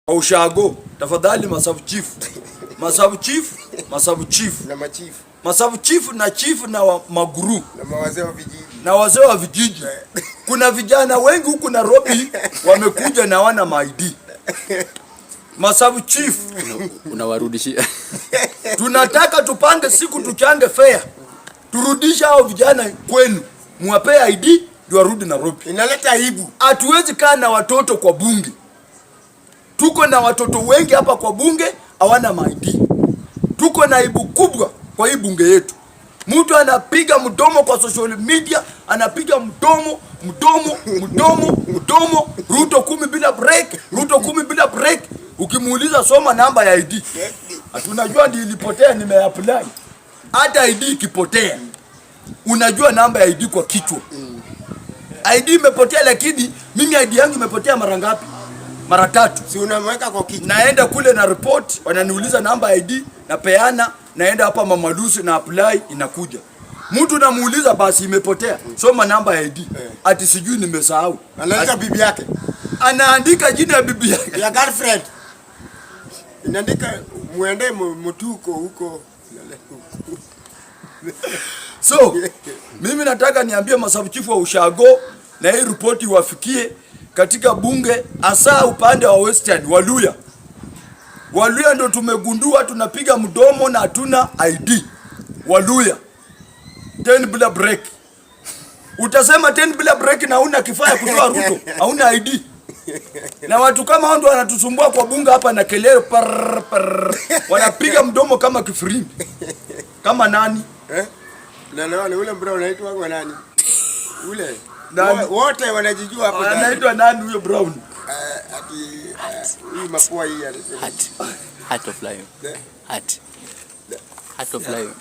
Ushago, tafadhali Masabu chief. Masabu chief na machief. Masabu chief na maguru Na wazee wa vijiji. Na wazee wa vijiji. Kuna vijana wengi huku Nairobi wamekuja na wana maidi. Masabu chief unawarudishia. Tunataka tupange siku tuchange fair. Turudisha hao vijana kwenu. Muwape ID ndio warudi Nairobi. Inaleta aibu. Hatuwezi kaa na watoto kwa bunge. Tuko na watoto wengi hapa kwa bunge hawana maidi. Tuko na aibu kubwa kwa hii bunge yetu. Mtu anapiga mdomo kwa social media, anapiga mdomo, Ruto 10 bila break, Ruto 10 bila break. Ukimuuliza soma namba ya ID. Hatunajua ndio ilipotea nimeapply. Hata ID ikipotea, unajua namba ya ID kwa kichwa. ID imepotea lakini mimi ID yangu imepotea mara ngapi? Mara 3. Si unamweka kwa kichwa. Naenda kule na report, wananiuliza namba ya ID, napeana, naenda hapa Mama Lucy na apply inakuja. Mtu namuuliza basi imepotea. Soma namba ya ID. Ati sijui nimesahau. Analeta bibi yake. Anaandika jina ya bibi yake. Ya girlfriend. Inaandika muende mtuko huko. So, mimi nataka niambie Masabu chifu wa Ushago na hii ripoti wafikie katika bunge hasa upande wa Western Waluya. Waluya ndo tumegundua tunapiga mdomo na hatuna ID. Waluya 10 bila break. Utasema 10 bila break na huna kifaa ya kutoa Ruto, hauna ID. Na watu kama hao ndo wanatusumbua kwa bunge hapa na kelele par. Wanapiga mdomo kama kifirimbi. Kama nani? Na ule mbona unaitwa kwa nani? Ule. Nani? Wote wanajijua hapo. Anaitwa nani huyo Brown? Ati hii mapua hii Heart of lion. Heart of lion.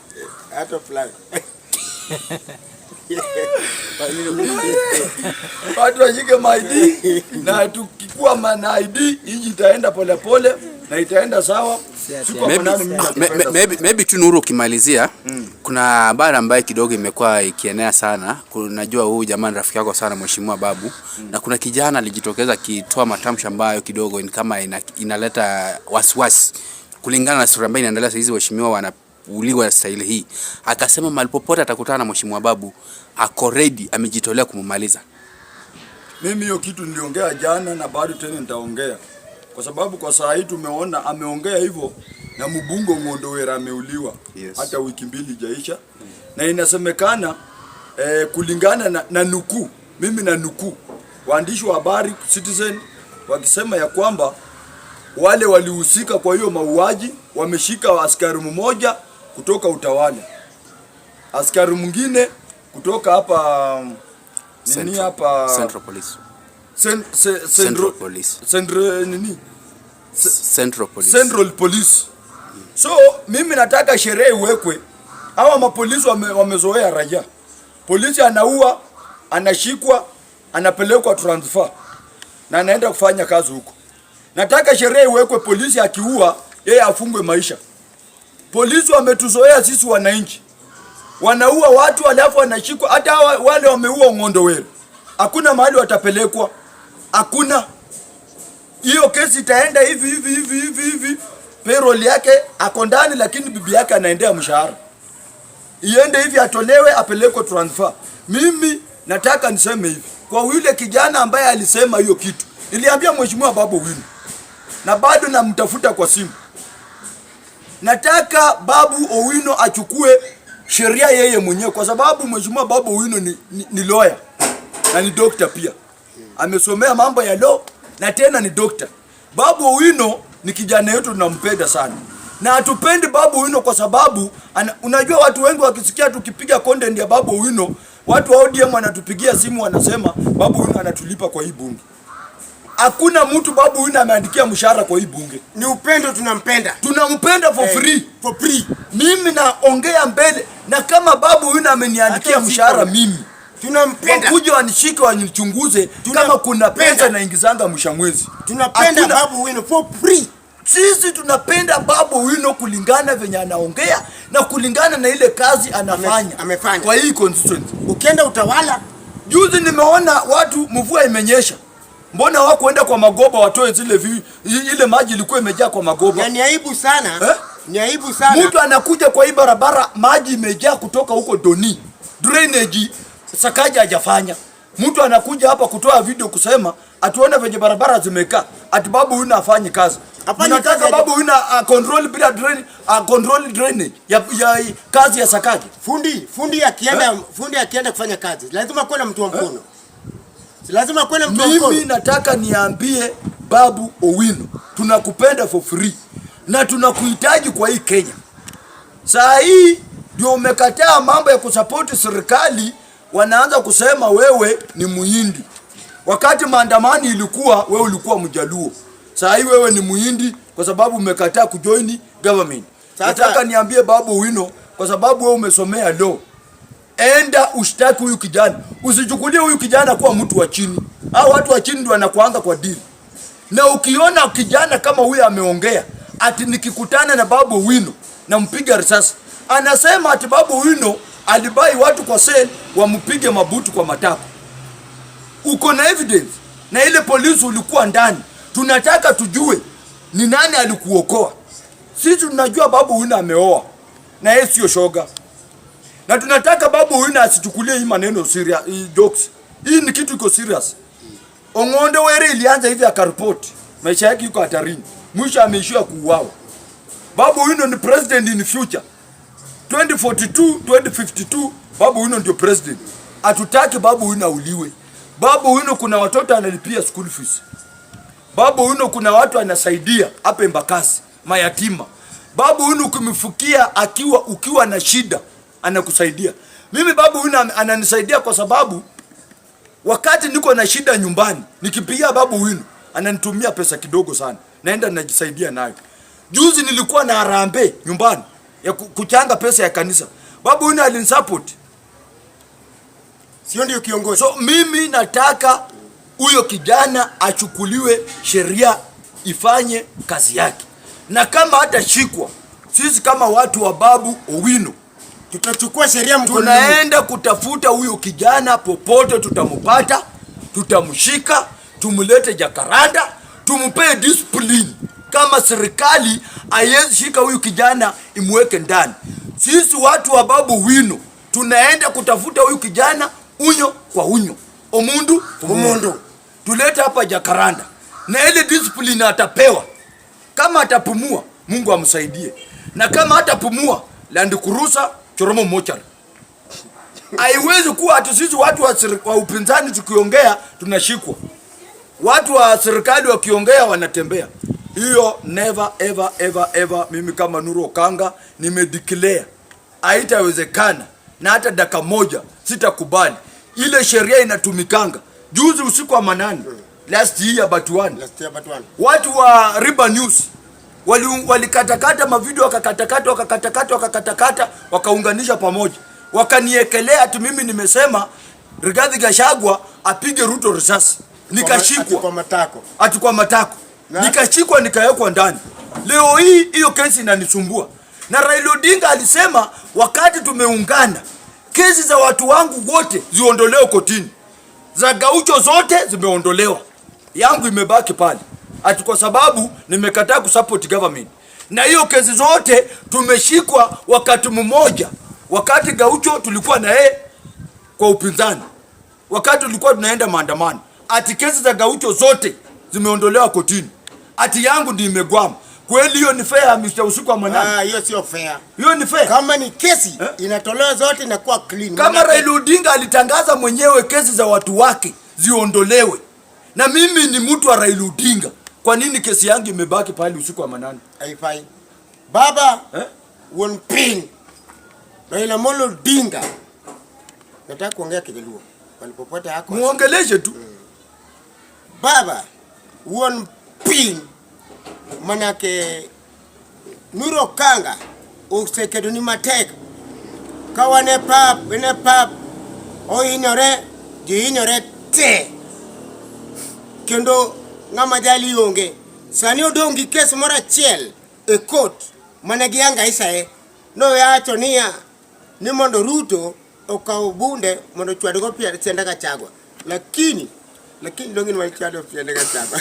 Heart of lion. Watu washike ID na tukikuwa na ID hii itaenda pole na itaenda sawa. Maybe tu Nuru ukimalizia kuna habari ambayo kidogo imekuwa ikienea sana. Unajua huyu jamani rafiki yako sana Mheshimiwa Babu na kuna kijana alijitokeza kitoa matamshi ambayo kidogo kama inaleta wasiwasi kulingana na sura ambayo inaendelea sasa hizi waheshimiwa wanauliwa style hii. Akasema malipopote atakutana na Mheshimiwa Babu ako ready, amejitolea kumumaliza. Mimi hiyo kitu niliongea jana na bado tena nitaongea. Kwa sababu kwa saa hii tumeona ameongea hivyo na mbunge Ng'ondowera ameuliwa. Yes. Hata wiki mbili jaisha. Na inasemekana kulingana na nukuu, mimi na nukuu waandishi wa habari Citizen wakisema ya kwamba wale walihusika kwa hiyo mauaji wameshika askari mmoja kutoka utawala. Askari mwingine kutoka hapa nini hapa Central Police. Central Police. So mimi nataka sherehe iwekwe. Hawa mapolisi wamezoea raia. Polisi anaua, anashikwa, anapelekwa transfer na anaenda kufanya kazi huko. Nataka sherehe iwekwe, polisi akiua yeye afungwe maisha. Polisi wametuzoea sisi wananchi. Wanaua watu alafu wanashikwa. Hata wale wameua Ng'ondowera, hakuna mahali watapelekwa. Hakuna. Hiyo kesi itaenda hivi. Payroll yake ako ndani lakini bibi yake anaendea mshahara. Iende hivi atolewe apelekwe transfer. Mimi nataka niseme hivi. Kwa yule kijana ambaye alisema hiyo kitu. Niliambia Mheshimiwa Babu Owino. Na bado namtafuta kwa simu. Nataka Babu Owino achukue sheria yeye mwenyewe kwa sababu Mheshimiwa Babu Owino ni lawyer na ni doctor pia. Amesomea mambo ya law na tena ni doctor. Babu Owino ni kijana yetu tunampenda sana. Na hatupendi Babu Owino kwa sababu unajua watu wengi wakisikia tukipiga content ya Babu Owino, watu wa ODM wanatupigia simu wanasema Babu Owino anatulipa kwa hii bunge. Hakuna mtu Babu Owino ameandikia mshahara kwa hii bunge. Ni upendo tunampenda. Tunampenda for free. Mimi naongea mbele na kama Babu Owino ameniandikia mshahara mimi tunampenda. Kuja wanishike wanichunguze kama kuna pesa naingizanga mwisho. Tunapenda Babu Owino for free. Sisi tunapenda Babu Owino kulingana venye anaongea na kulingana na ile kazi amefanya. Kwa hii constituency. Ukienda utawala, juzi nimeona watu mvua imenyesha. Mbona hawakuenda kwa magoba watoe ile maji ilikuwa imejaa kwa magoba? Ni aibu sana. Ni aibu sana. Mtu anakuja kwa hii barabara maji imejaa kutoka huko Doni. Drainage Sakaja hajafanya. Mtu anakuja hapa kutoa video kusema atuone venye barabara zimekaa. Ati babu huyu afanye kazi. Tunataka babu huyu control bila control drainage ya kazi ya Sakaja. Fundi akienda kufanya kazi lazima kuwe na mtu wa mkono. Lazima kuwe na mtu wa mkono. Mimi nataka niambie Babu Owino, tunakupenda for free na tunakuhitaji kwa hii Kenya. Saa hii ndio umekataa mambo ya kusupport serikali, wanaanza kusema wewe ni Muhindi. Wakati maandamano ilikuwa wewe ulikuwa Mjaluo. Saa hii wewe ni Muhindi kwa sababu umekataa kujoin government. Nataka niambie Babu Owino, kwa sababu wewe umesomea law, enda ushtaki huyu kijana. Usichukulie huyu kijana kuwa mtu wa chini. Hao watu wa chini ndio wanakuanga kwa deal. Na ukiona kijana kama huyu ameongea ati nikikutana na Babu Owino na mpiga risasi, anasema ati Babu Owino alibai watu kwa sale wampige mabutu kwa matako. Uko na evidence na ile polisi ulikuwa ndani. Tunataka tujue ni nani alikuokoa. Sisi tunajua Babu Owino ameoa na yeye sio shoga. Na tunataka Babu Owino asichukulie hii maneno serious, jokes. Hii ni kitu iko serious. Ong'onde Were ilianza hivi akaripoti. Maisha yake yuko hatarini. Mwisho ameishia kuuawa. Babu Owino ni president in future. 2042, 2052 Babu Owino ndio president. Hatutaki Babu Owino auliwe. Babu Owino kuna watoto analipia school fees. Babu Owino kuna watu anasaidia hapa Embakasi, mayatima. Babu Owino ukimfukia ukiwa na shida anakusaidia. Mimi Babu Owino ananisaidia kwa sababu wakati niko na shida nyumbani, nikipigia Babu Owino ananitumia pesa kidogo sana. Naenda najisaidia nayo. Juzi nilikuwa na harambee nyumbani ya kuchanga pesa ya kanisa. Babu Owino alinisupport. Sio ndio kiongozi. So mimi nataka huyo kijana achukuliwe, sheria ifanye kazi yake. Na kama hatashikwa, sisi kama watu wa Babu Owino tutachukua sheria mkononi. Tunaenda kutafuta huyo kijana popote tutampata, tutamshika, tumlete Jakaranda, tumpe discipline. Kama serikali haiwezi shika huyu kijana imweke ndani, sisi watu wa Babu Owino tunaenda kutafuta huyu kijana unyo kwa unyo, omundu omundu, tulete hapa Jakaranda na ile discipline atapewa. Kama atapumua Mungu amsaidie, na kama hatapumua Land Cruiser Choromo mochari. Haiwezi kuwa ati sisi watu wa upinzani tukiongea tunashikwa, watu wa serikali wakiongea wanatembea. Hiyo never ever ever ever. Mimi kama Nuru Okanga nimedeclare haitawezekana, na hata dakika moja sitakubali. Ile sheria inatumikanga. Juzi usiku wa manane, last year but one, watu wa Riba News walikatakata mavideo, wakakatakata wakaunganisha pamoja, wakaniekelea ati mimi nimesema Rigathi Gachagua apige Ruto risasi. Nikashikwa kwa matako. Nikashikwa nikawekwa ndani. Leo hii hiyo kesi inanisumbua. Na Raila Odinga alisema wakati tumeungana, kesi za watu wangu wote ziondolewe kotini. Za Gaucho zote zimeondolewa. Yangu imebaki pale. Ati kwa sababu nimekataa kusupport government. Na hiyo kesi zote tumeshikwa wakati mmoja. Wakati Gaucho tulikuwa na yeye kwa upinzani. Wakati tulikuwa tunaenda maandamano. Ati kesi za Gaucho zote zimeondolewa kotini. Ati yangu ndio imegwama. Kweli hiyo ni fair Mr. Usiku wa manane? Hiyo sio fair. Hiyo ni fair. Kama ni kesi inatolewa zote na kuwa clean. Kama Raila Odinga alitangaza mwenyewe kesi za watu wake ziondolewe, na mimi ni mtu wa Raila Odinga, kwa nini kesi yangu imebaki pale usiku wa manane? Haifai. Baba won pin Raila Molo Odinga. Nataka kuongea Kijaluo. Walipopata hako. Muongeleshe tu. Baba won pin manake Nuru Okanga usekedoni matek kawane pap o inore te kendo ngama jali yonge sani odongi kes mora chiel e court manegianga isae no yacho niya ni mondo Ruto okaw bunde mondo chwadgo pia senda Gachagua, lakini Lakini dongi ni walichado pia ndega chapa.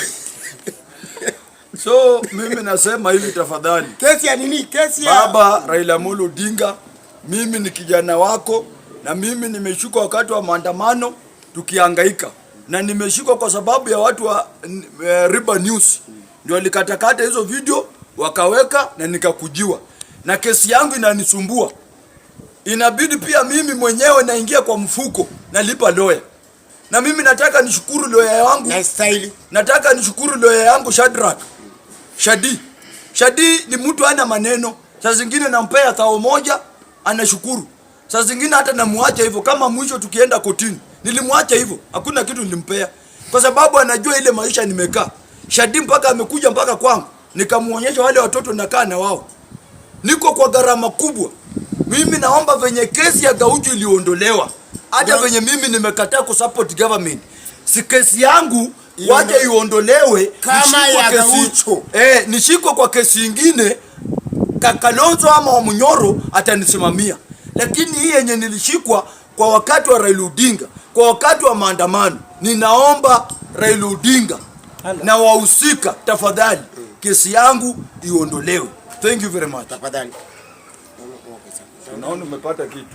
So mimi nasema hivi tafadhali. Kesi ya nini? Kesi ya Baba Raila Amolo Odinga, mimi ni kijana wako na mimi nimeshuka wakati wa maandamano tukihangaika. Na nimeshuka kwa sababu ya watu wa Riba News. Ndio walikatakata hizo video wakaweka na nikakujiwa. Na kesi yangu inanisumbua. Inabidi pia mimi mwenyewe naingia kwa mfuko nalipa lawyer. Na mimi nataka nishukuru lawyer wangu. na style. Nataka nishukuru lawyer yangu Shadrack. Shadi ni mtu ana maneno. Saa zingine nampea 1,000 anashukuru. Saa zingine hata namuacha hivyo kama mwisho tukienda kotini. Nilimwacha hivyo. Hakuna kitu nilimpea. Kwa sababu anajua ile maisha nimekaa. Shadi mpaka amekuja mpaka kwangu. Nikamuonyesha wale watoto nakaa na wao. Niko kwa gharama kubwa. Mimi naomba venye kesi ya Gaucho iliondolewa. Hata venye mimi nimekataa kusupport government. Si kesi yangu waje iondolewe kama ya Gaucho. Nishiko kwa kesi nyingine Kalonzo ama wa Munyoro atanisimamia. Lakini hii yenye nilishikwa kwa wakati wa Raila Odinga, kwa wakati wa maandamano, ninaomba Raila Odinga na wahusika tafadhali kesi yangu iondolewe. Thank you very much. Tafadhali. Unaona umepata kitu.